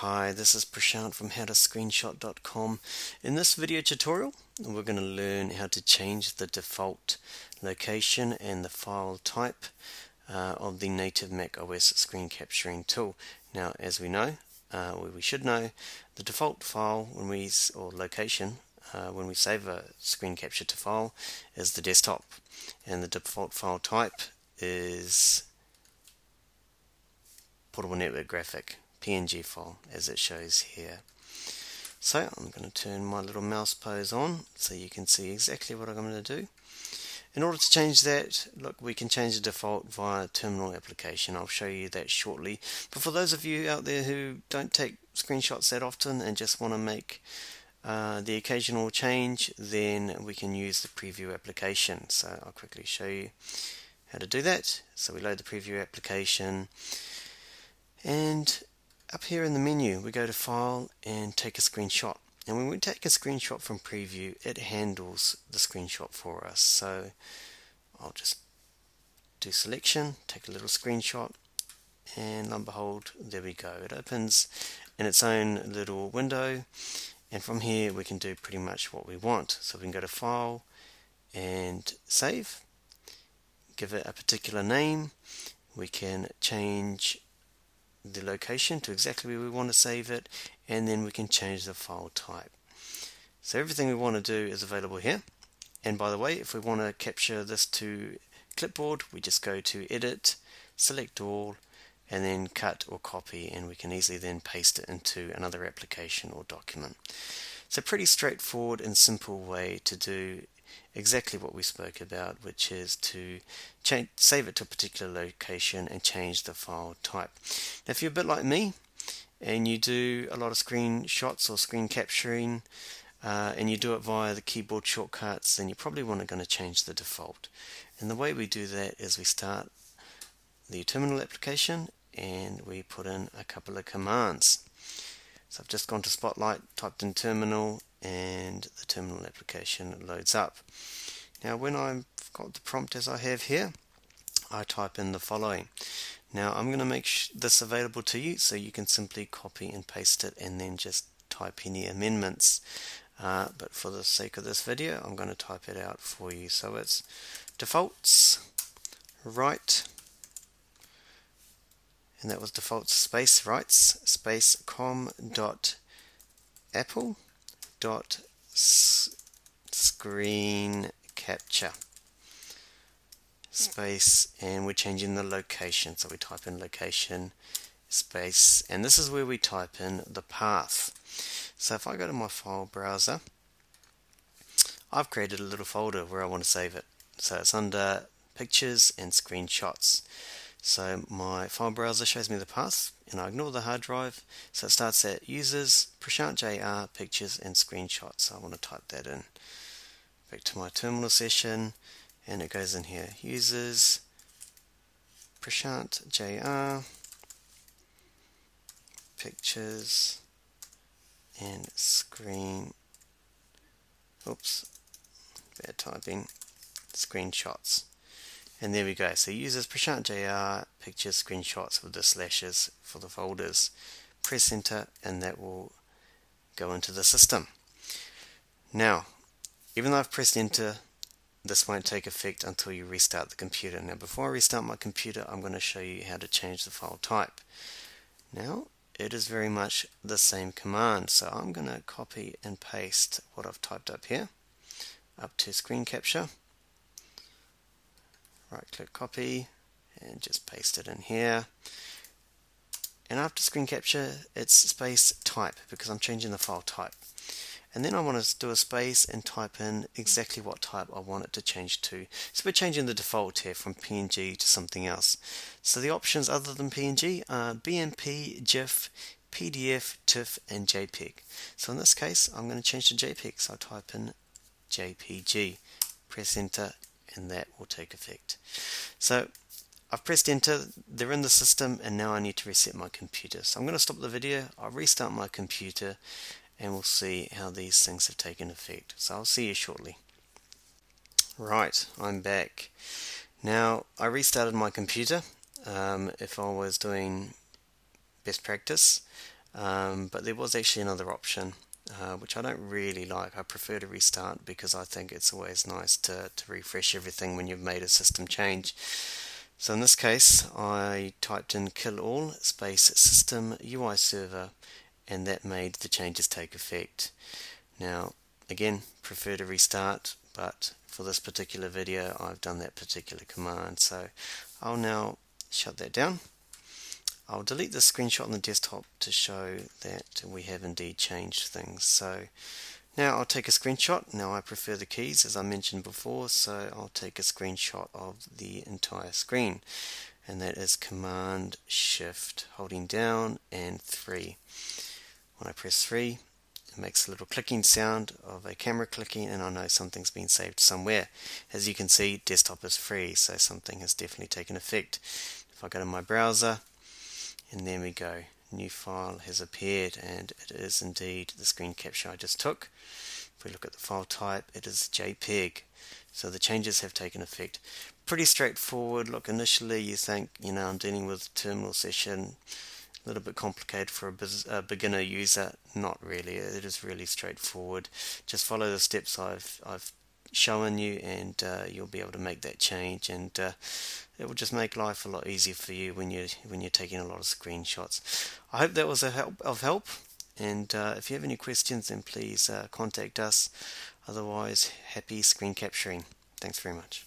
Hi, this is Prashant from howtoscreenshot.com. In this video tutorial, we're going to learn how to change the default location and the file type of the native Mac OS screen capturing tool. Now, as we know, we should know, the default file or location when we save a screen capture to file is the desktop, and the default file type is portable network graphic PNG file, as it shows here. So I'm going to turn my little mouse pose on so you can see exactly what I'm going to do. In order to change that, look, we can change the default via terminal application. I'll show you that shortly. But for those of you out there who don't take screenshots that often and just want to make the occasional change, then we can use the preview application. So I'll quickly show you how to do that. So we load the preview application, and up here in the menu we go to File and Take a Screenshot. And when we take a screenshot from preview, it handles the screenshot for us. So I'll just do selection, take a little screenshot, and lo and behold, there we go. It opens in its own little window, and from here we can do pretty much what we want. So we can go to File and Save, give it a particular name. We can change the location to exactly where we want to save it, and then we can change the file type. So everything we want to do is available here. And by the way, if we want to capture this to clipboard, we just go to Edit, select all, and then cut or copy, and we can easily then paste it into another application or document. So pretty straightforward and simple way to do exactly what we spoke about, which is to save it to a particular location and change the file type. Now, if you're a bit like me and you do a lot of screenshots or screen capturing and you do it via the keyboard shortcuts, then you probably want to change the default. And the way we do that is we start the terminal application and we put in a couple of commands. So I've just gone to Spotlight, typed in terminal, and the terminal application loads up. Now when I've got the prompt as I have here, I type in the following. Now I'm going to make this available to you so you can simply copy and paste it and then just type any amendments. But for the sake of this video, I'm going to type it out for you. So it's defaults right, and that was defaults space rights space com dot apple dot screen capture space, and we're changing the location, so we type in location space, and this is where we type in the path. So if I go to my file browser, I've created a little folder where I want to save it. So it's under pictures and screenshots. So my file browser shows me the path, and I ignore the hard drive, so it starts at users, Prashant JR, pictures and screenshots. So I want to type that in. Back to my terminal session, and it goes in here, users, Prashant JR, pictures and screenshots. And there we go. So users Prashant JR, pictures, screenshots with the slashes for the folders. Press enter and that will go into the system. Now, even though I've pressed enter, this won't take effect until you restart the computer. Now, before I restart my computer, I'm going to show you how to change the file type. Now, it is very much the same command. So I'm going to copy and paste what I've typed up here up to screen capture. Right click copy and just paste it in here, and after screen capture it's space type because I'm changing the file type, and then I want to do a space and type in exactly what type I want it to change to. So we're changing the default here from PNG to something else. So the options other than PNG are BMP, GIF, PDF, TIFF and JPEG. So in this case I'm going to change to JPEG, so I type in JPG, press enter, and that will take effect. So I've pressed enter, they're in the system, and now I need to reset my computer. So I'm going to stop the video, I'll restart my computer, and we'll see how these things have taken effect. So I'll see you shortly. Right, I'm back. Now I restarted my computer. If I was doing best practice, but there was actually another option, which I don't really like. I prefer to restart because I think it's always nice to refresh everything when you've made a system change. So in this case, I typed in kill all space system UI server, and that made the changes take effect. Now, again, prefer to restart, but for this particular video, I've done that particular command. So I'll now shut that down. I'll delete the screenshot on the desktop to show that we have indeed changed things. So now I'll take a screenshot. Now I prefer the keys as I mentioned before, so I'll take a screenshot of the entire screen, and that is Command Shift holding down and 3. When I press 3, it makes a little clicking sound of a camera clicking, and I know something's been saved somewhere. As you can see, desktop is free, so something has definitely taken effect. If I go to my browser, and there we go, new file has appeared, and it is indeed the screen capture I just took. If we look at the file type, it is JPEG, so the changes have taken effect. Pretty straightforward. Look, initially you think, I'm dealing with terminal session, a little bit complicated for a beginner user. Not really, it is really straightforward. Just follow the steps I've shown you, and you'll be able to make that change, and it will just make life a lot easier for you when you're taking a lot of screenshots. I hope that was of help, and if you have any questions, then please contact us. Otherwise, happy screen capturing. Thanks very much.